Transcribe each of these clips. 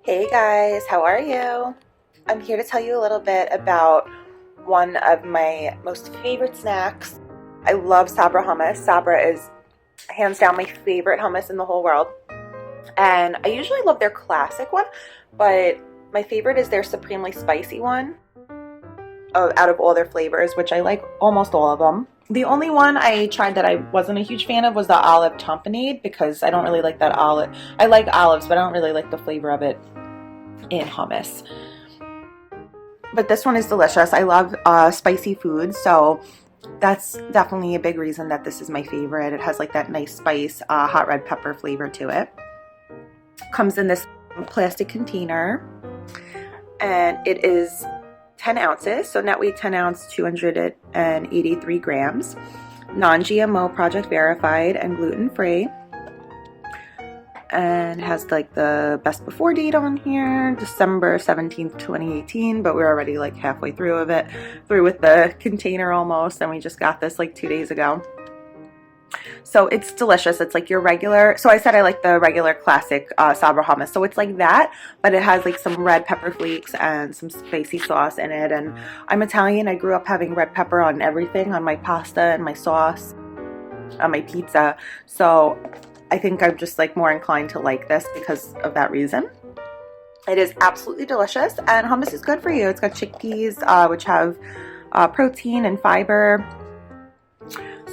Hey guys, how are you? I'm here to tell you a little bit about one of my most favorite snacks. I love Sabra hummus. Sabra is hands down my favorite hummus in the whole world. And I usually love their classic one, but my favorite is their supremely spicy one out of all their flavors, which I like almost all of them. The only one I tried that I wasn't a huge fan of was the olive tamponade because I don't really like that olive. I like olives, but I don't really like the flavor of it in hummus. But this one is delicious. I love spicy food, so that's definitely a big reason that this is my favorite. It has like that nice spice, hot red pepper flavor to it. Comes in this plastic container, and it is 10 ounces, so net weight 10 ounce, 283 grams. Non-GMO, project verified, and gluten-free. And has like the best before date on here, December 17th, 2018, but we're already like halfway through with the container almost, and we just got this like 2 days ago. So it's delicious. It's like your regular, so I said I like the regular classic Sabra hummus, so it's like that, but it has like some red pepper flakes and some spicy sauce in it. And I'm Italian. I grew up having red pepper on everything, on my pasta and my sauce, on my pizza, so I think I'm just like more inclined to like this because of that reason. It is absolutely delicious, and hummus is good for you. It's got chickpeas, which have protein and fiber.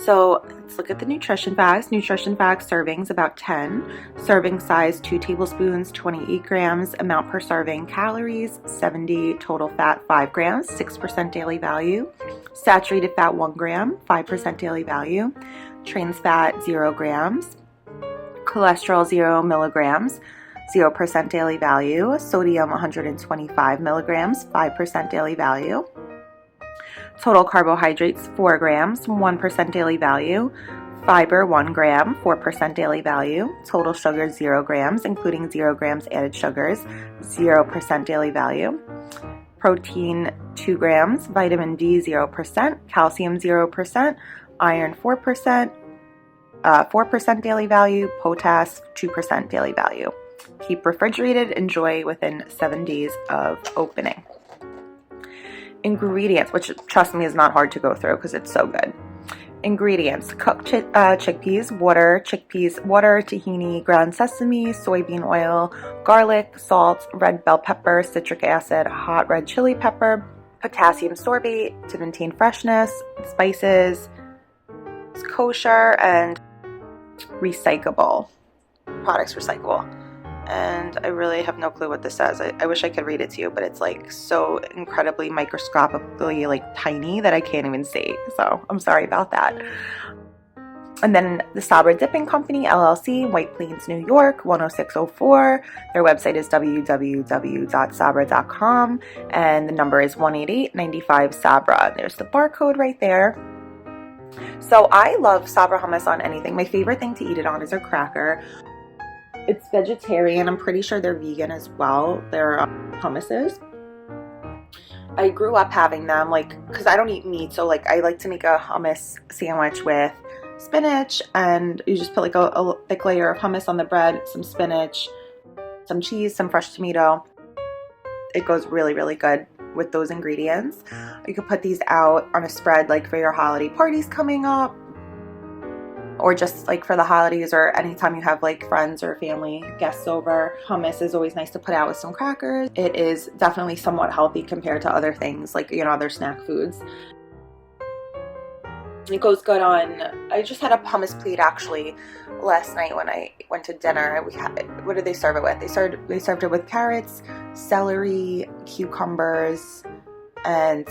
So let's look at the nutrition facts. Nutrition facts: servings about 10. Serving size 2 tablespoons, 28 grams. Amount per serving: calories 70. Total fat 5 grams, 6% daily value. Saturated fat 1 gram, 5% daily value. Trans fat 0 grams. Cholesterol 0 milligrams, 0% daily value. Sodium 125 milligrams, 5% daily value. Total carbohydrates 4 grams, 1% daily value. Fiber 1 gram, 4% daily value. Total sugar 0 grams, including 0 grams added sugars, 0% daily value. Protein 2 grams, vitamin D 0%, calcium 0%, iron 4%, 4% daily value, potassium 2% daily value. Keep refrigerated. Enjoy within 7 days of opening. Ingredients, which trust me is not hard to go through because it's so good. Ingredients: cooked chickpeas, water, tahini, ground sesame, soybean oil, garlic, salt, red bell pepper, citric acid, hot red chili pepper, potassium sorbate to maintain freshness, spices, kosher, and recyclable products. Recyclable. And I really have no clue what this says. I wish I could read it to you, but it's like so incredibly microscopically like tiny that I can't even see, so I'm sorry about that. And then the Sabra Dipping Company LLC, White Plains, New York 10604. Their website is www.sabra.com, and the number is 188-95-SABRA. There's the barcode right there. So I love Sabra hummus on anything. My favorite thing to eat it on is a cracker. It's vegetarian. I'm pretty sure they're vegan as well. They're hummuses. I grew up having them, like, because I don't eat meat, so like I like to make a hummus sandwich with spinach, and you just put like a thick layer of hummus on the bread, some spinach, some cheese, some fresh tomato. It goes really, really good with those ingredients. You could put these out on a spread like for your holiday parties coming up, or just like for the holidays, or anytime you have like friends or family guests over. Hummus is always nice to put out with some crackers. It is definitely somewhat healthy compared to other things, like, you know, other snack foods. It goes good on, I just had a hummus plate actually last night when I went to dinner. We had, what did they serve it with? They served it with carrots, celery, cucumbers, and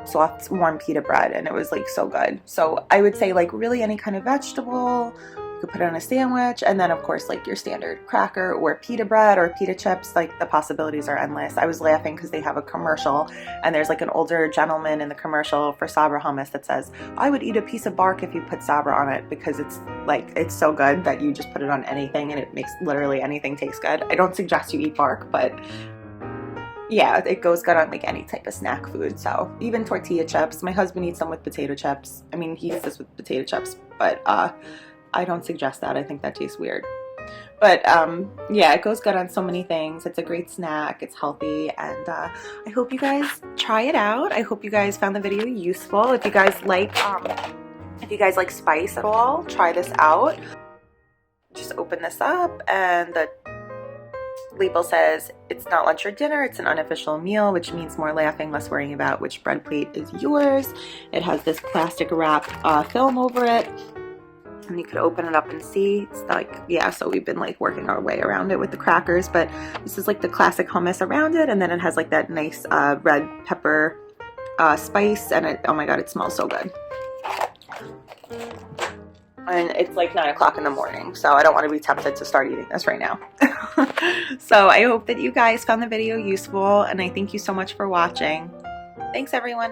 soft warm pita bread, and it was like so good. So I would say like really any kind of vegetable, you could put it on a sandwich, and then of course like your standard cracker or pita bread or pita chips. Like the possibilities are endless. I was laughing because they have a commercial, and there's like an older gentleman in the commercial for Sabra hummus that says, "I would eat a piece of bark if you put Sabra on it," because it's like, it's so good that you just put it on anything and it makes literally anything taste good. I don't suggest you eat bark, but yeah, it goes good on like any type of snack food. So even tortilla chips. My husband eats them with potato chips. I mean, he eats this with potato chips, but I don't suggest that. I think that tastes weird. But yeah, it goes good on so many things. It's a great snack. It's healthy, and I hope you guys try it out. I hope you guys found the video useful. If you guys like spice at all, try this out. Just open this up, and the label says it's not lunch or dinner, it's an unofficial meal, which means more laughing, less worrying about which bread plate is yours. It has this plastic wrap film over it, and you could open it up and see. It's like, yeah, so we've been like working our way around it with the crackers, but this is like the classic hummus around it, and then it has like that nice red pepper spice, and it, oh my god, it smells so good. And it's like 9 o'clock in the morning, so I don't want to be tempted to start eating this right now. So I hope that you guys found the video useful, and I thank you so much for watching. Thanks, everyone.